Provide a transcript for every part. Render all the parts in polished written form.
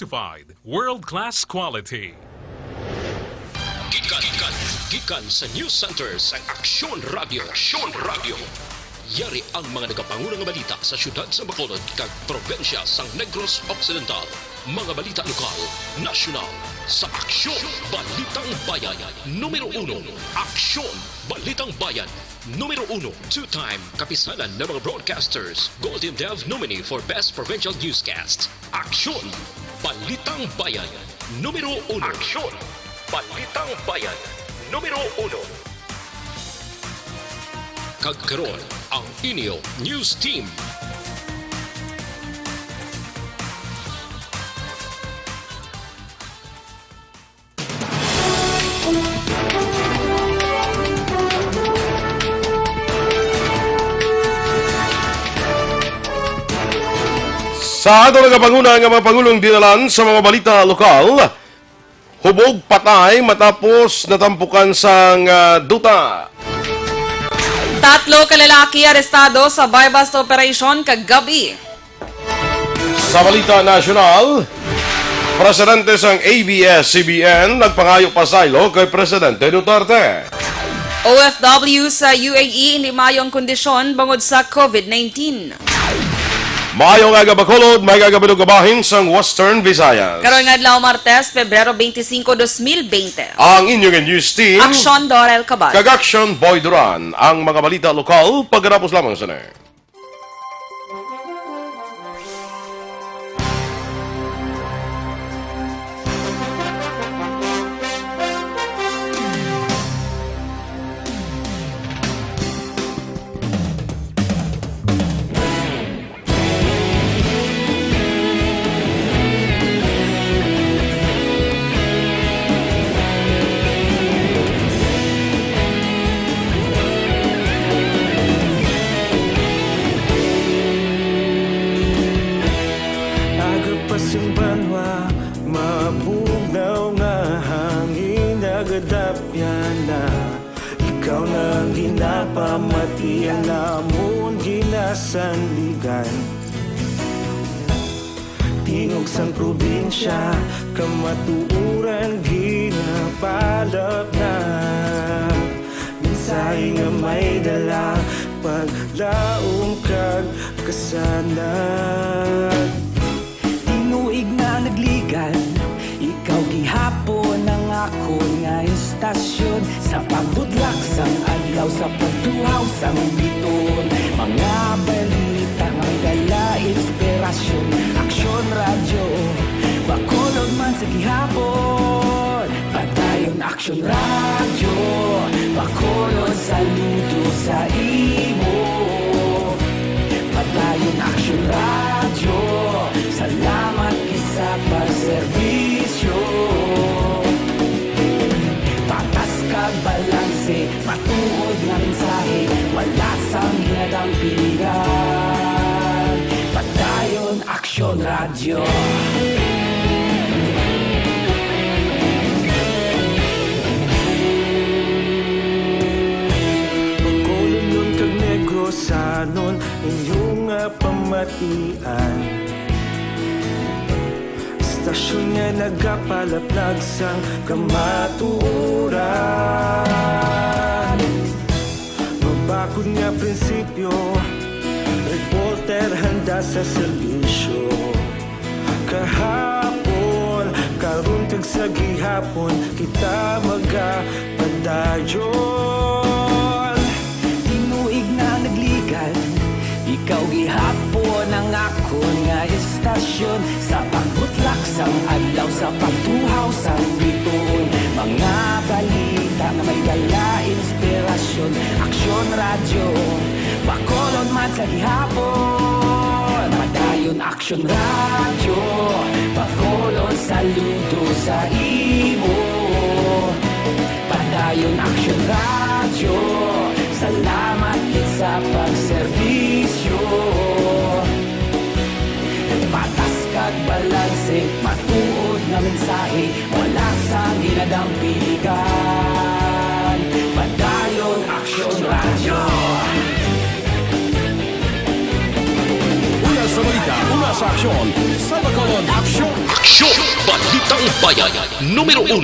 certified world-class quality. Gikan sa News Center sa Aksyon Radio. Yari ang mga nagapangulang balita sa syudad sa Bacolod kag probensya sa Negros Occidental. Mga balita lokal, nasyonal, sa Aksyon Balitang Bayan. Numero 1, Aksyon Balitang Bayan. Numero 1, two-time kapisanan ng mga broadcasters. Golden Dove nominee for Best Provincial Newscast. Aksyon Balitang Bayan. Numero 1. Aksyon Balitang Bayan. Numero 1. Kagkaroon ang inyo News Team. Sa ato nagapanguna nga mga Pangulong dinalan sa mga balita lokal, hubog patay matapos natampukan sang duta. 3 kalalaki arestado sa buy-bust operation kagabi. Sa balita nasyonal, Presidente sang ABS-CBN nagpangayo pasaylo kay Presidente Duterte. OFW sa UAE hindi mayong kondisyon bangod sa COVID-19. Mayong aga Bacolod, may gagabilog gabahin sang Western Visayas. Karon nga adlaw Martes, Pebrero 25, 2020. Ang inyong news team, Aksyon Dorel Cabal. Kag-Action Boy Duran, ang mga balita lokal pagkatapos lamang sa na. Ikaw nang ginapamatian namon ginasandigan. Tingog sang probinsya kamatuuran ginapalap na. Minsay nga may dala paglaom kag kasanag. Tinuig na nagligan, ikaw gihapon ang ako nga istasyon. Sa pagbudlak sang adlaw, sa pagtuhaw sang biton. Mga balita nga dala inspirasyon. Aksyon radyo, Bacolod man sa gihapon. Patayon Aksyon radyo, Bacolod saludo sa imo. Patayon Aksyon radyo, salamat kisa pagserbisyo. Patas kag balanse, matuod nga mensahe, wala sang ginadang pilihan. Patayon Aksyon radyo. Bacolod nun kag Negros anon inyong pamatian. Stasyon nga nagapalaplag sang kamatuuran. Mabakod nga prinsipyo, reporter handa sa serbisyo. Kahapon, karon kag sa gihapon, kita magapadayon. Tinuig na nagligan, ikaw gihapon ang ako nga istasyon. Sa pagbutlak sang adlaw, sa pagtuhaw sang biton. Mga balita na may dala inspirasyon. Aksyon radyo, Bacolod man sa gihapon. Padayon Aksyon radyo, Bacolod saludo sa imo. Padayon Aksyon radyo, salamat sa pagserbisyo. Patas kag balanse, matuod na mensahe, wala sa ginadang piligan. Padayon Aksyon radyo. Una sa balita, una sa aksyon, sa Bacolod Action. Aksyon! Balitang Bayan, numero 1.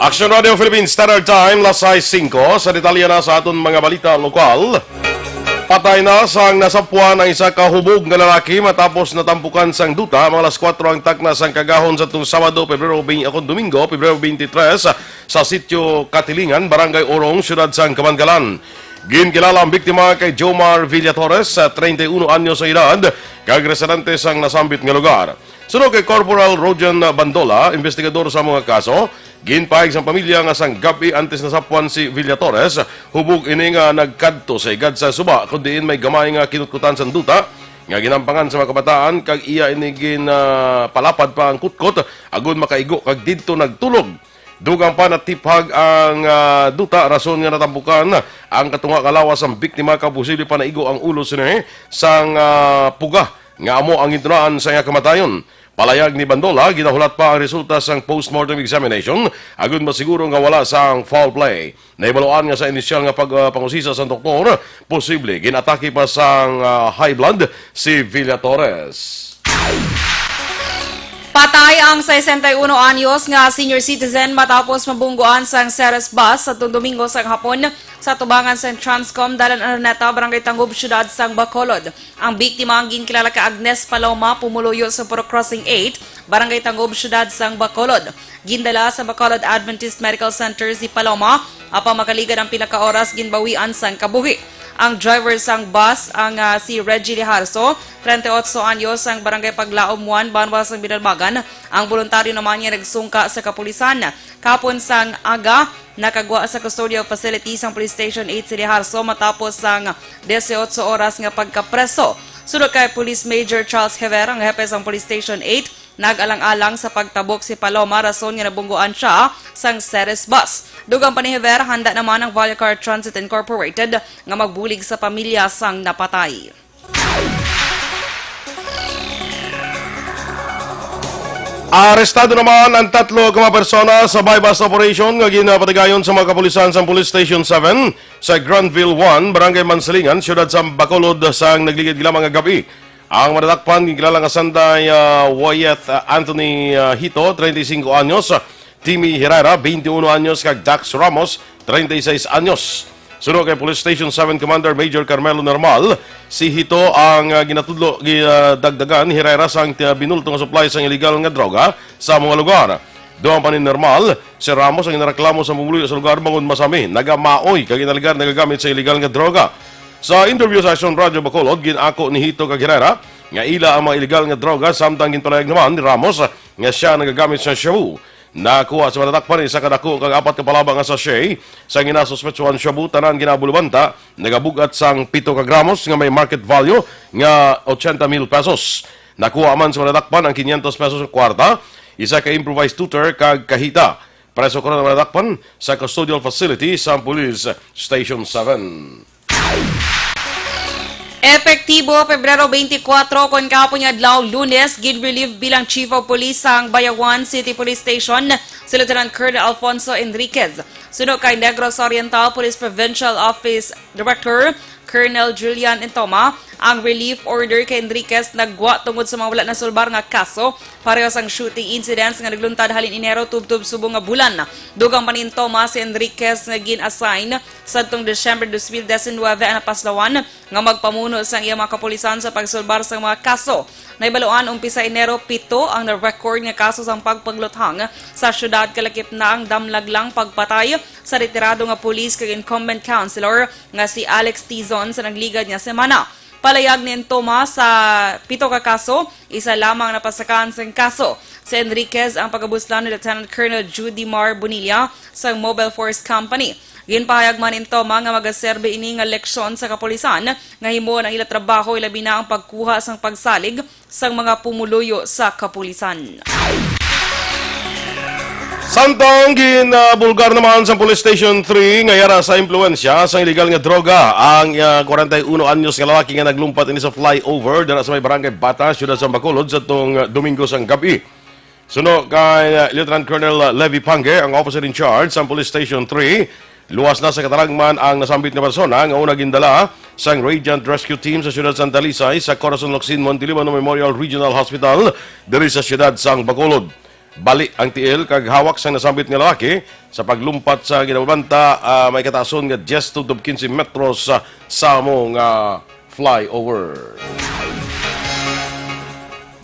Action Radio Philippines Standard Time, lasay 5. Sa detalye na sa aton mga balita lokal. Patay na sang nasapuan ang isa ka hubog nga lalaki matapos natampukan sang duta. Mga alas 4 ang takna sang kagahon sa itong Sabado, Domingo, Pebrero 23 sa sitio Katilingan, Barangay Orong, Siyudad sang Kamanggalan. Ginkilala ang biktima kay Jomar Villatorres, 31 anyo sa edad, kag residente sang nasambit nga lugar. Sunod kay Corporal Rojan Bandola, investigador sa mga kaso, ginpaig sa pamilya nga sang gabi antes nasapuan si Villatorres, hubog ini nga nagkadto sa igad sa suba, kundiin may gamay nga kinutkutan sa duta, nga ginampangan sa mga kabataan, kag iya ini palapad pa ang kutkot, agon makaigo kag didto nagtulog. Dugang pa natiphag ang duta, rason nga natambukan ang katunga kalawas ang biktima, kaposible pa naigo ang ulo sini sang puga nga amo ang intunaan sa iya kamatayon. Palayag ni Bandola, ginahulat pa ang resulta sang postmortem examination, agon masiguro nga wala sang foul play. Naibaluan nga sa inisyal nga pagpangusisa sa doktor, posible ginatake pa sang high blood si Villatorres. Patay ang 61 anyos nga senior citizen matapos mabungguan sang Ceres bus sa Domingo sang hapon sa tubangan sang Transcom Dalan Araneta, Barangay Tangub, Siyudad sang Bacolod. Ang biktima ang ginkilala ka Agnes Paloma, pumuluyo sa Puro Crossing 8, Barangay Tangub, Siyudad sang Bacolod. Gindala sa Bacolod Adventist Medical Center si Paloma, apa makaligad ang pila ka oras ginbawian sang kabuhi. Ang driver sang bus ang si Reggie Liharso, 38 anyos, ang Barangay Paglaom 1, Banwas sang Binalbagan. Ang voluntaryo naman niya nagsungka sa kapulisan. Kapon sang aga, nakagwa sa custodial facility sang Police Station 8 si Liharso matapos sang 18 oras nga pagkapreso. Sunod kay Police Major Charles Hever, ang hepe sang Police Station 8, nag-alang-alang sa pagtabok si Paloma, rason nga nabungguan siya sang Ceres bus. Dugang pa ni Hever, handa naman ang Vallecar Transit Incorporated nga magbulig sa pamilya sang napatay. Arestado naman ang 3 ka persona sa bypass operation nga ginapatigayon sa mga kapulisan sa Police Station 7 sa Granville 1, Barangay Mansilingan, Siyudad sa Bacolod sang nagligid lamang nga gabi. Ang madadakpan gilala nga sanday Wyatt Anthony Hito, 35 anyos, Timmy Herrera, 21 anyos, kag Dax Ramos, 36 anyos. Sunod kay Police Station 7 Commander Major Carmelo Normal, si Hito ang ginatudlo gidagdagan Herrera sang binulto nga supply sang illegal nga droga sa mga lugar. Doon pa ni Normal, si Ramos ang inareklamo sa mumuluyo sa lugar bangon masami, nagamaoy kag inaligar nagagamit sa illegal nga droga. Sa interview sa Action Radio Bacolod, ginako ni Hito kag Herrera nga ila ang mga illegal nga droga, samtang ginpalayag naman ni Ramos nga siya nagagamit sa shabu. Nakuha sa madadakpan isa kadako kag 4 ka palabang nga sachet sa ginasuspetsuhan shabu, tanan ginabulubanta, nagabugat sang 7 ka gramos nga may market value nga 80,000 pesos. Nakuha man sa madadakpan ang 500 pesos sa kwarta, isa ka improvised tutor kag kahita. Preso ko na madadakpan sa custodial facility sa Police Station 7. Epektibo Pebrero 24 kon kahapon nga adlaw Lunes, gid-relieve bilang Chief of Police sang Bayawan City Police Station si Lieutenant Colonel Alfonso Enriquez. Sunod kay Negros Oriental Police Provincial Office Director Colonel Julian Intoma, ang relief order kay Enriquez nagwa tungod sa mga wala na sulbar nga kaso pareho sang shooting incidents nga nagluntad halin Enero tubtob subong nga bulan. Dugang pa ni Intoma si Enriquez nga gin-assign sadtong December 2019 ang napaslawan nga magpamuno sang iya mga kapulisan sa pagsulbar sa mga kaso. Naibaluan umpisa Enero 7 ang na-record nga kaso sang pagpagluthang sa syudad, kalakip na ang damlaglang pagpatay sa retirado nga police kag incumbent councilor nga si Alex Tizon sa nagligad nga semana. Palayag ni Intoma sa 7 ka kaso, isa lamang napasakaan sa kaso. Si Enriquez ang pagabuslan ni Lieutenant Colonel Judy Mar Bonilla sa Mobile Force Company. Ginpahayag man Intoma nga magaserbe ini nga leksyon sa kapulisan nga himo ang ila trabaho ilabi na ang pagkuha sang pagsalig sang mga pumuluyo sa kapulisan. Samtang ginabulgar naman sa Police Station 3 ngayara sa impluensya sa illegal nga droga ang 41 anyos nga lalaki nga naglumpat ini sa flyover dala sa may Barangay Bata, Siyudad sa Bacolod sa tong Domingo sang gabi. Suno kay Lieutenant Colonel Levi Pange, ang officer in charge sa Police Station 3, Luwas na sa katalagman ang nasambit nga persona nga una gindala sang Radiant Rescue Team sa siyudad Santa Lisay sa Corazon Locsin Montelibano Memorial Regional Hospital diri sa siyudad sang Bacolod. Bali ang tiil kag hawak sang nasambit nga lalaki sa paglumpat sa ginabanta may katason nga 10 to 15 metros sa among flyover.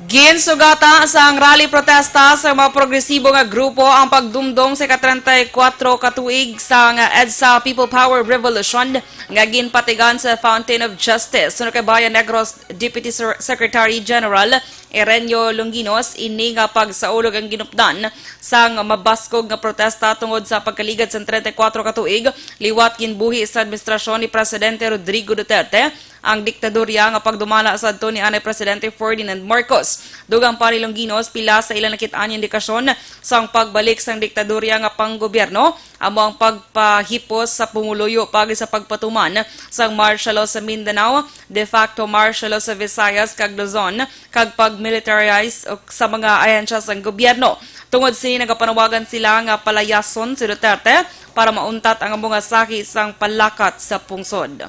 Ginsugata sa rally protesta sa mga progresibo nga grupo ang pagdumdum sa ka-34 katuig sa EDSA People Power Revolution nga ginpatigan sa Fountain of Justice. Sunod kay Bayan Negros Deputy Secretary General Erenio Longinos ini nga pagsaulog ang ginupdan sang mabaskog nga protesta tungod sa pagkaligad sa 34 katuig liwat ginbuhi sa administrasyon ni Presidente Rodrigo Duterte ang diktadorya nga pagdumala sa adto ni anay Presidente Ferdinand Marcos. Dugang pa ni Longinos pila sa ilang nakitaan indikasyon sang pagbalik sang diktadorya nga panggobyerno amo ang pagpahipos sa pumuluyo pagi sa pagpatuman sang martial law sa Mindanao, de facto martial law sa Visayas kag Luzon kag pag-militarize sa mga ahensya sang gobyerno. Tungod sini nagapanawagan sila nga palayason si Duterte para mauntat ang mga saki sang palakat sa pungsod.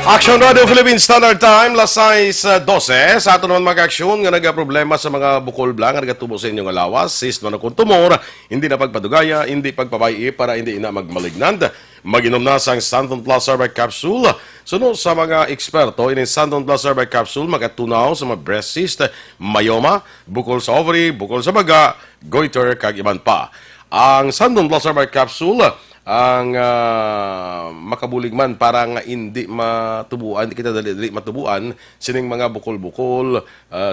Action Radio Philippines Standard Time, lasais 12. Sa ato naman mag-aksyon nga nagaproblema sa mga bukol blang nga nagatubo sa inyong alawas. Sis na kung tumor, hindi na pagpadugaya, hindi pagpabayi para hindi na magmalignant. Mag-inom na sang Santon Plus Herbal Capsule. Sunod sa mga eksperto, ini Santon Plus Herbal Capsule magatunaw sa mga breast cyst, myoma, bukol sa ovary, bukol sa baga, goiter, kag iban pa. Ang Santon Plus Herbal Capsule ang makabulig man para nga hindi matubuan, hindi kita dali matubuan sining mga bukol-bukol,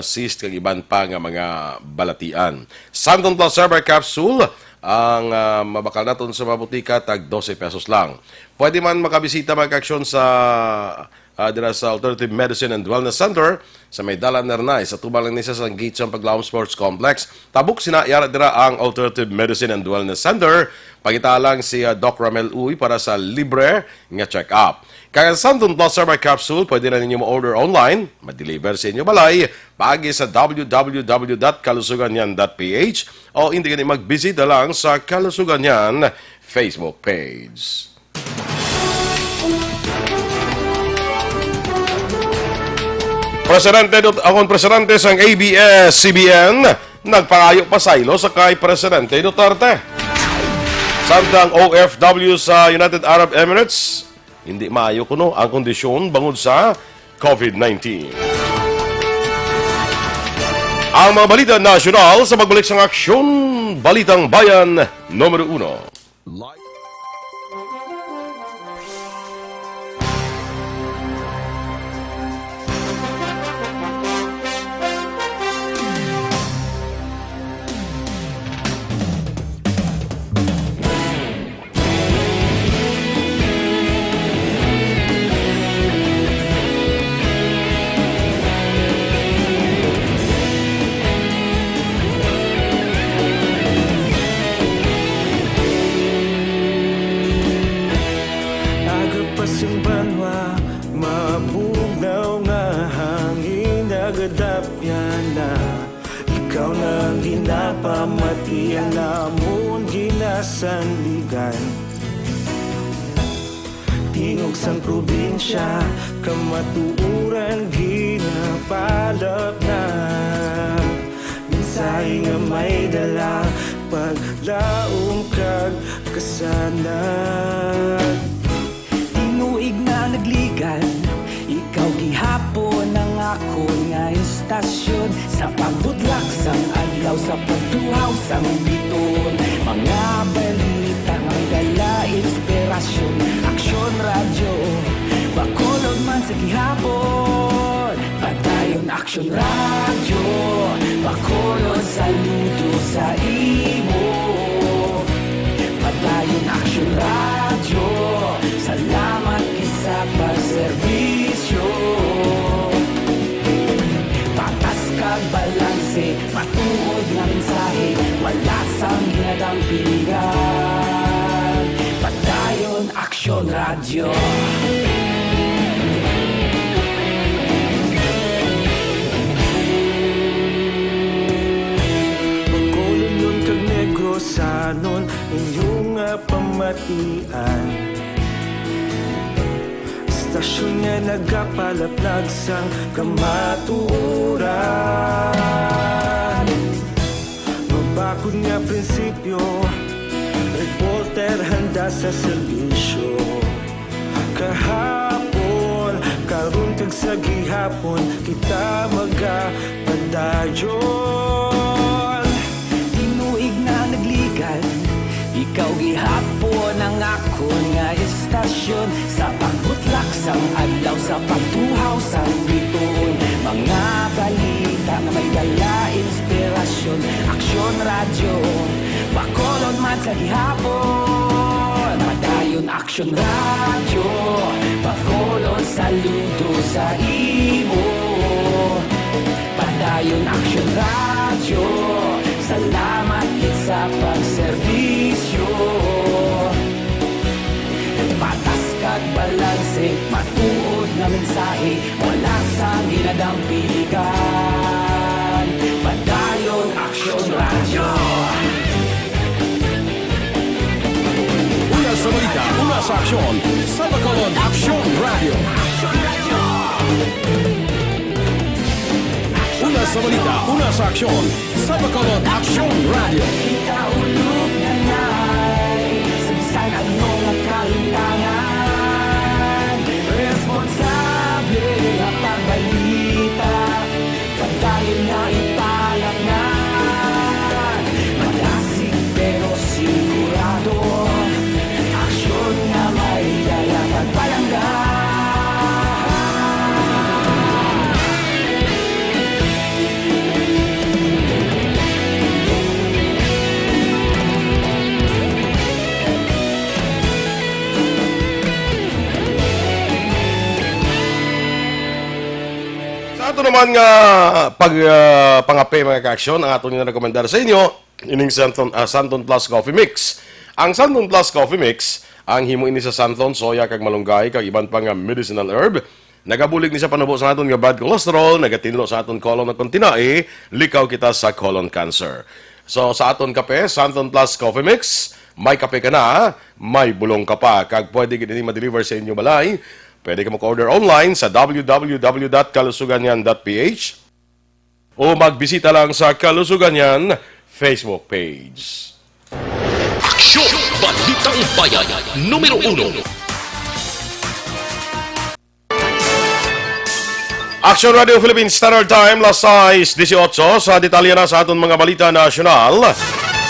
cyst kag iban pa nga mga balatian. Santon Plus Herbal Capsule ang mabakal naton sa mabutika tag 12 pesos lang. Pwede man makabisita mag-aksyon sa dira sa Alternative Medicine and Wellness Center sa may Dalan Nernay sa tubang lang nisa sa gate sa Paglaom Sports Complex. Tabuk sinayara dira ang Alternative Medicine and Wellness Center. Pagitalang si Doc Ramel Uy para sa libre nga check-up. Kaya Santon Plus Herbal Capsule, pwede na ninyo ma-order online, ma-deliver sa inyo balay, pagi sa www.kalusuganyan.ph o hindi ka mag-visit na lang sa Kalusuganyan Facebook page. Akong presidente sang ABS-CBN, nagpangayo pa saylo sa kay Presidente Duterte. Samtang OFW sa United Arab Emirates, hindi maayo kuno ang kondisyon bangod sa COVID-19. Ang mga balita nasyonal sa pagbalik sa aksyon, Balitang Bayan, numero 1. Ikaw na ginapamatian namon ginasandigan. Tingog sang probinsya kamatuuran ginapalap na. Mensahe nga may dala paglaong kag kasanag. Tinuig na nagligan, ikaw gihapon ang ako nga istasyon sa pagbudlak sang adlaw sa pagtuhaw sang biton. Mga balita nga dala inspirasyon, Aksyon Radio, Bacolod man sa gihapon. Padayon Aksyon Radio, Bacolod saludo sa imo. Padayon Aksyon Radio, salamat isa pagserbisyo. Patas kag balanse, matuod nga mensahe, wala sang ginadampingan. Padayon Aksyon Radio. kapian. Istasyon niya nagapalaplag sang kamaturan. Mabakod nga prinsipyo, reporter handa sa serbisyo. Kahapon, karon kag sa gihapon, kita magapadayon. Tinuig na naglikan, ikaw gihapon ang akon nga estasyon. Sa pagbutlak sang adlaw, sa pagtuhaw sang bituon, mga balita na may dala inspirasyon. Aksyon radyo, bakolon man sa gihapon. Padayon aksyon radyo, bakolon saludo sa imo. Padayon aksyon radyo, salamat kit sa pagserbisyo. Patas kag balanse, matuod na mensahe, wala sang ginadampikan. Padayon aksyon radyo. Una sa balita, una sa aksyon, sa Bacolod Aksyon Radio. Una sa balita, una sa aksyon, sa Bacolod Aksyon Radio. Ikaulog na na'y sabisan ano ang kalintangan. Responsable na pagbalita, pagdayon na ipalak na. Malasig pero sigurado, aksyon na may dala pagpalanggan. Sa ato naman nga pangape mga kaaksyon, ang ato nga rekomendar sa inyo, ining Santon Plus Coffee Mix. Ang Santon Plus Coffee Mix, ang himo ini sa Santon, soya, kag malunggay, kag iban pa nga medicinal herb. Nagabulig ni sa panubo sa aton nga bad cholesterol, nagatinlo sa aton colon na kontinai, likaw kita sa colon cancer. So sa aton kape, Santon Plus Coffee Mix, may kape ka na, may bulong ka pa, kag pwede gini ma-deliver sa inyo balay. Pwede ka mag-order online sa www.kalusuganyan.ph o magbisita lang sa Kalusuganyan Facebook page. Aksyon! Balitang Bayan, numero 1. Action Radio Philippines Standard Time, las 6:18 sa detalye na sa aton mga balita nasyonal.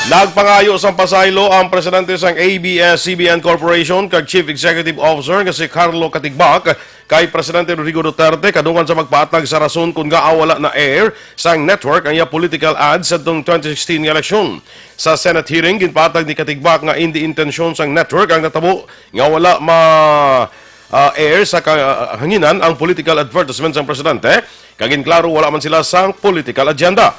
Nagpangayo sa pasaylo ang presidente sang ABS-CBN Corporation kag Chief Executive Officer nga si Carlo Katigbak kay Presidente Rodrigo Duterte kadungan sa magpaatag sa rason kung nga awala na air sang network ang iya political ads sa 2016 nga eleksyon. Sa Senate hearing, ginpatag ni Katigbak nga hindi intensyon sang network ang natabo nga wala air sa hanginan ang political advertisement sang presidente kag inklaro wala man sila sang political agenda.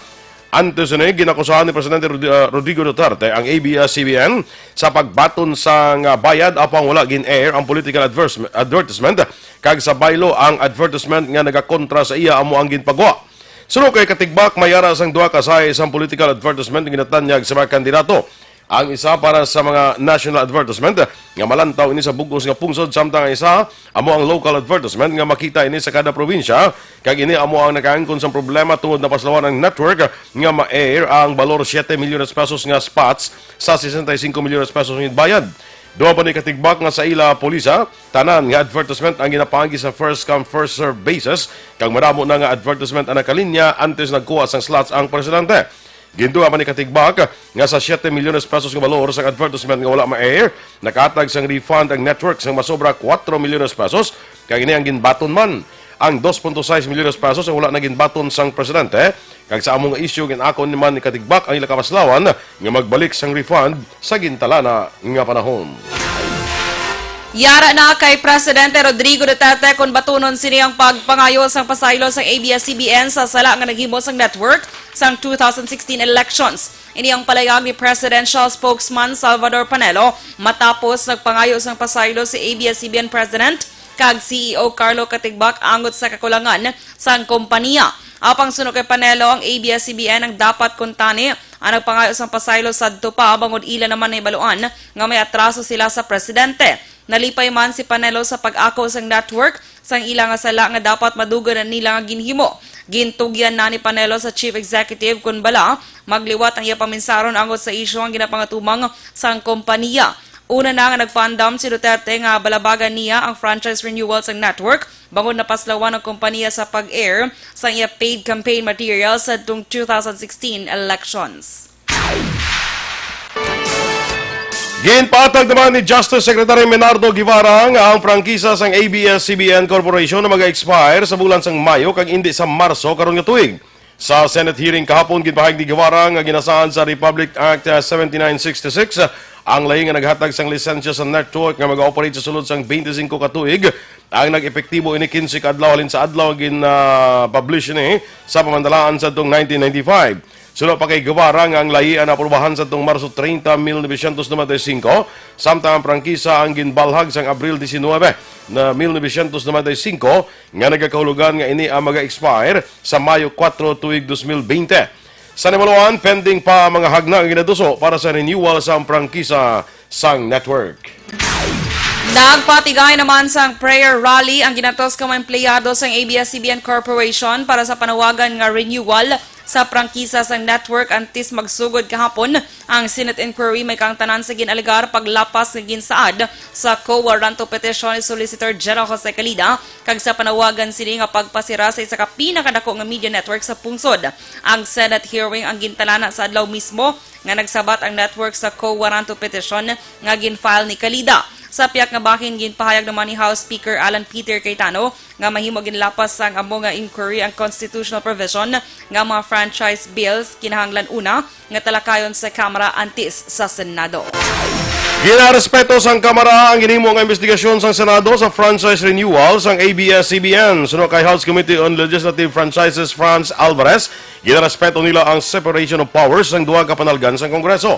Antes na ginakusahan ni Presidente Rodrigo Duterte ang ABS-CBN sa pagbaton sa bayad apang wala gin-air ang political advertisement kag sa baylo ang advertisement nga nagakontra sa iya amo ang ginpagwa. Sunod kay Katigbak, mayara sang duha ka sa isang political advertisement ginatanyag sa mga kandidato. Ang isa para sa mga national advertisement nga malantaw ini sa bugos nga pungsod, samtang ang isa amo ang local advertisement nga makita ini sa kada probinsya kag ini amo ang nakaangkon sa problema tungod na paslawan ang network nga ma-air ang balor 7 milyones pesos nga spots sa 65 milyones pesos nga bayad. Duha pa ni Katigbak nga sa ila polisa, tanan nga advertisement ang ginapaagi sa first come first serve basis kag maramo na nga advertisement ang nakalinya antes nagkuha sang slots ang presidente. Ginduha pa ni Katigbak nga sa 7 milyones pesos nga balor sa advertisement nga wala ma-air, nakatag sang refund ang network sang masobra 4 milyones pesos kag ini ang ginbaton man. Ang 2.6 milyones pesos ang wala na ginbaton sang presidente kag sa among issue ginakon ni man ni Katigbak ang ila kapaslawan nga magbalik sang refund sa gintalana nga panahon. Yara na kay Presidente Rodrigo Duterte kung batunon sini ang pagpangayo sang pasaylo sang ABS-CBN sa sala nga naghimo sang network sang 2016 elections. Ini ang palayag ni Presidential Spokesman Salvador Panelo matapos nagpangayo sang pasaylo si ABS-CBN President kag CEO Carlo Katigbak angot sa kakulangan sang kompanya. Apang sunod kay panelo ang ABS-CBN ang dapat kuntani ang nagpangayo sang pasaylo sadto pa bangod ila naman na ibaluan nga may atraso sila sa presidente. Nalipay man si panelo sa pag-ako sang network sang ilang nga sala nga dapat madugan na nila nga ginhimo. Gintugyan na ni Panelo sa Chief Executive kun bala magliwat ang iya paminsaron angot sa isyu ang ginapangatumang sang kompanya. Una na nga nagpandam si Duterte nga balabagan niya ang franchise renewal sa network bangod na paslawan ng kompanya sa pag-air sa iya paid campaign materials sa 2016 elections. Ginpatag naman ni Justice Secretary Menardo Guevara nga ang prangkisa sang ABS-CBN Corporation na mag-expire sa bulan sang Mayo kag hindi sa Marso karon nga tuig. Sa Senate hearing kahapon ginpahayag ni Guevara nga ginasaad sa Republic Act 7966 ang lahi nga naghatag sang lisensya sa network nga mag-operate sa sulod sang 25 ka tuig ang nag-epektibo ini 15 ka adlaw halin sa adlaw gin-publish ni sa pamandalaan sa 1995. Sunod pa kay Guevara nga ang lahi ang aprubahan sa itong Marso 30, 1995, samtang ang prangkisa ang ginbalhag sa Abril 19 na 1995 nga nagkakahulugan nga ini ang mag-expire sa Mayo 4 tuig 2020. Sa Nimaluan, pending pa mga hagna ang ginaduso para sa renewal sa prangkisa sang network. Nagpatigay naman sang prayer rally ang ginatos ka mga empleyado sang ABS-CBN Corporation para sa panawagan nga renewal sa prangkisa sa network antes magsugod kahapon ang Senate inquiry may kang tanan sa ginaligar paglapas nga ginsaad sa co-warranto petition ni Solicitor General Jose Calida kag sa panawagan sini nga pagpasira sa isa ka pinakadako nga media network sa pungsod. Ang Senate hearing ang gintalana sa adlaw mismo nga nagsabat ang network sa co-warranto petition nga ginfile ni Calida. Sa piyak nga bahin ginpahayag naman ni House Speaker Alan Peter Cayetano nga mahimo ginlapas sang amo nga inquiry ang constitutional provision nga mga franchise bills kinahanglan una nga talakayon sa Kamara antes sa Senado. Ginarespeto sang Kamara ang ginhimo nga investigasyon sang Senado sa franchise renewal sang ABS-CBN. Sunod kay House Committee on Legislative Franchises Franz Alvarez, ginarespeto nila ang separation of powers sang duha ka panalgan sang Kongreso.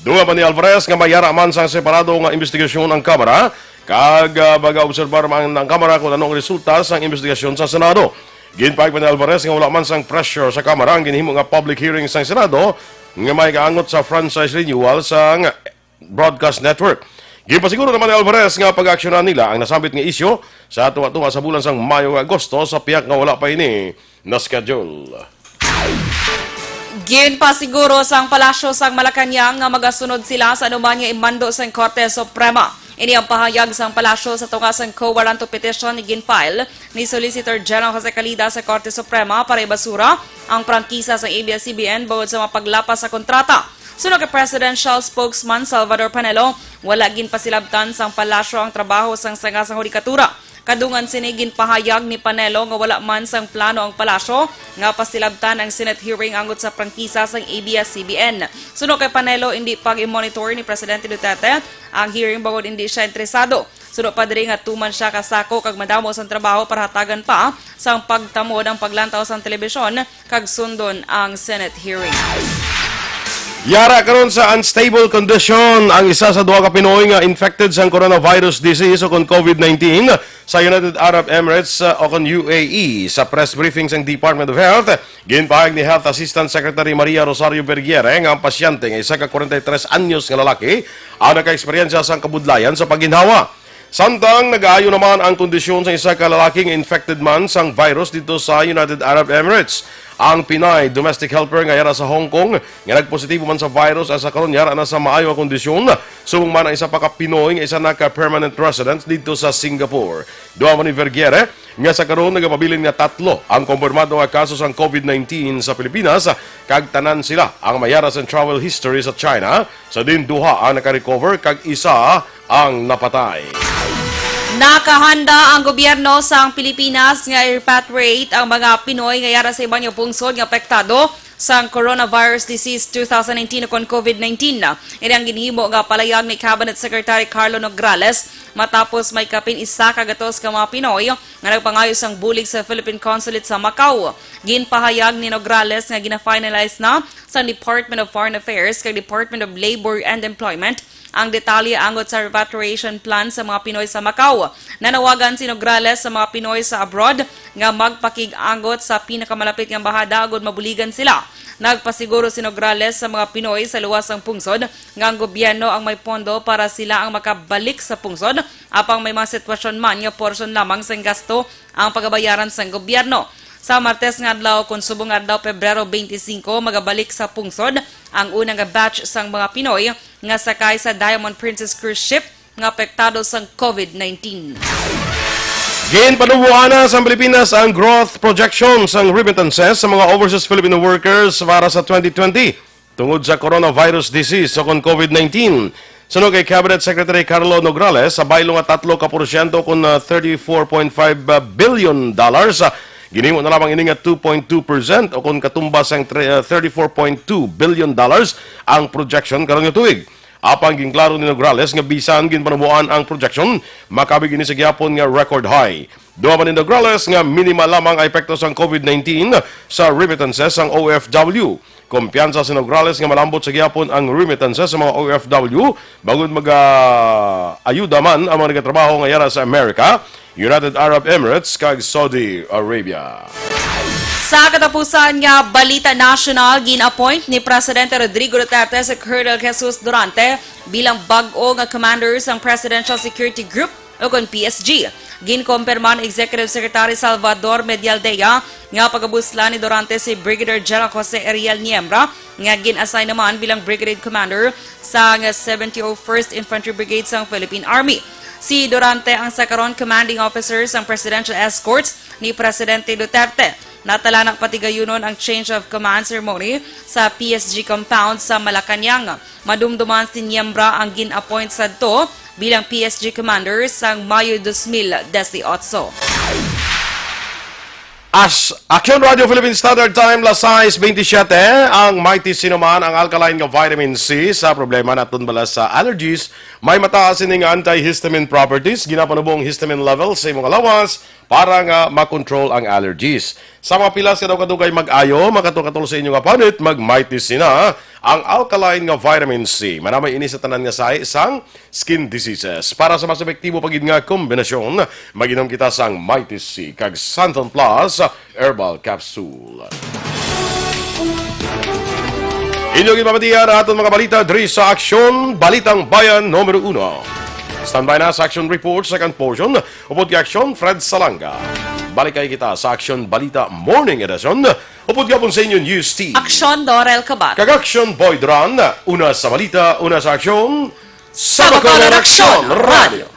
Dunga pa ni Alvarez nga mayara man sang separado nga investigasyon ang Kamara kag baga-obserbar man ang Kamara kung anong resulta sang investigasyon sa Senado. Ginpahayag pa ni Alvarez nga wala man sang pressure sa Kamara ang ginhimo nga public hearing sang Senado nga may kaangot sa franchise renewal sang broadcast network. Ginpasiguro naman ni Alvarez nga pag-aksyonan nila ang nasambit nga isyu sa tunga-tunga sa bulan sang Mayo ug Agosto sa piyak nga wala pa ini na schedule. Ginpasiguro sang palasyo sang Malacañang nga magasunod sila sa anuman nga imando sang Korte Suprema. Ini ang pahayag sang palasyo sa tunga sang co-warranto petition ni ginfile ni Solicitor General Jose Calida sa Korte Suprema para ibasura ang prangkisa sa ABS-CBN bawod sa mapaglapas sa kontrata. Sunod kay Presidential Spokesman Salvador Panelo, wala ginpasilabtan sang palasyo ang trabaho sang sangasang hudikatura. Kadungan sinigin pahayag ni Panelo nga wala man sang plano ang palasyo nga pasilabtan ang Senate hearing angot sa prangkisa sang ABS-CBN. Sunod kay Panelo, hindi pag-monitor ni Presidente Duterte ang hearing bangod hindi siya interesado. Sunod pa diri nga tuman siya kasako kag madamo sang trabaho para hatagan pa sang pagtamod ang paglantaw sang telebisyon kag sundon ang Senate hearing. Yara karon sa unstable condition ang isa sa duha ka Pinoy nga infected sa coronavirus disease o kon COVID-19 sa United Arab Emirates o kon UAE. Sa press briefing sa Department of Health, ginpahayag ni Health Assistant Secretary Maria Rosario Vergiere nga ang pasyente nga isa ka 43 anyos nga lalaki ang naka-eksperyensya sa kabudlayan sa pagginhawa. Samtang nag-aayo naman ang kondisyon sa isa ka lalaking infected man sang virus dito sa United Arab Emirates. Ang Pinay domestic helper nga yara sa Hong Kong nga nagpositibo man sa virus asa karon yara na sa maayo nga kondisyon. Subong man ang isa pa ka Pinoy nga isa na ka permanent resident dito sa Singapore. Duha man ni Vergiere nga sa karon nagapabilin nga 3 ang kumpirmado nga kaso sang COVID-19 sa Pilipinas kag tanan sila ang mayara sa travel history sa China. Sa din duha ang naka-recover kag isa ang napatay. Nakahanda ang gobyerno sa Pilipinas nga i-repatriate ang mga Pinoy nga yara sa ibang pungsod nga apektado sa coronavirus disease 2019 kon COVID-19. Ini ang ginhimo nga palayag ni Cabinet Secretary Carlo Nograles matapos may kapin isa kagatos ka mga Pinoy nga nagpangayo sang bulig sa Philippine Consulate sa Macau. Ginpahayag ni Nograles nga gina-finalize na sa Department of Foreign Affairs kag Department of Labor and Employment ang detalye angot sa repatriation plan sa mga Pinoy sa Macau. Nanawagan si Nograles sa mga Pinoy sa abroad nga magpakig-angot sa pinakamalapit nga bahada agud mabuligan sila. Nagpasiguro si Nograles sa mga Pinoy sa luwasang pungsod nga ang gobyerno ang may pondo para sila ang makabalik sa pungsod apang may mga sitwasyon man nga porsyon lamang sa gasto ang pagabayaran sa gobyerno. Sa Martes nga adlaw kun subong adlaw Pebrero 25 magabalik sa pungsod ang unang batch sang mga Pinoy nga sakay sa Diamond Princess cruise ship nga apektado sang COVID-19. Ginpanubuan na sa Pilipinas ang growth projections ang remittances sa mga overseas Filipino workers para sa 2020 tungod sa coronavirus disease o kon COVID-19. Sunog kay Cabinet Secretary Carlo Nograles, sa baylo nga 3% kun $34.5 billion. Ginimo na lamang ini nga 2.2% o kung katumbas ang $34.2 billion ang projection karon nga tuig. Apang ginklaro ni Nograles nga bisan ginpanubuan ang projection, makabig ini sa gyapon nga record high. Duha man ni Nograles nga minimal lamang ang epekto sa COVID-19 sa remittances ang OFW. Kumpiyansa si Nograles nga malambot sa gyapon ang remittances sa mga OFW bagod ayuda man ang mga nagatrabaho nga yara sa America, United Arab Emirates kag Saudi Arabia. Sa katapusan nga Balita National, gin-appoint ni Presidente Rodrigo Duterte si Colonel Jesus Durante bilang bag-o nga commander sang Presidential Security Group o kon PSG. Ginkompirma ni Executive Secretary Salvador Medialdea nga pagabusla ni Durante si Brigadier General Jose Ariel Niembra nga gin-assign naman bilang Brigade Commander sa 7001st Infantry Brigade sang Philippine Army. Si Durante ang sakaron commanding officer sang Presidential Escorts ni Presidente Duterte. Natala ng patigayunon ang change of command ceremony sa PSG compound sa Malacanang. Madumduman si Niembra ang gin-appoint sa to bilang PSG commander sang Mayo 2018. As Action Radio Philippines Standard Time, las 6:27, ang mighty sinuman ang alkaline nga vitamin C sa problema naton bala sa allergies. May mataas ining antihistamine properties, ginapanubong histamine level sa imong lawas para nga makontrol ang allergies. Sa mga pilas ka daw kadugay mag-ayo, makatulong sa inyo nga panit, mag-mighty sina ang alkaline nga vitamin C. Manamay ini sa tanan nga sa isang skin diseases. Para sa mas epektibo pagid nga kombinasyon, mag-inom kita sang Mighty C kag Santon Plus Herbal Capsule. Inyong ipamatiyan aton mga balita diri sa Aksyon Balitang Bayan numero 1. Standby na sa Action Report, second portion. Upod kay Aksyon, Fred Salanga. Balik kayo kita sa Action Balita Morning Edition. Upod ka po sa inyo News Team. Aksyon Dorel Kabat. Kag-Action Boy Dran, una sa balita, una sa aksyon. Sa Bacolod Aksyon Radio.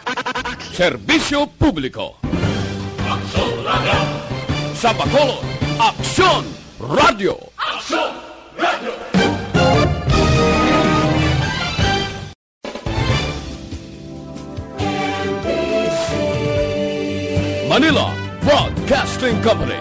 Serbisyo publiko. Sa Bacolod, Aksyon Radio. Manila Broadcasting Company.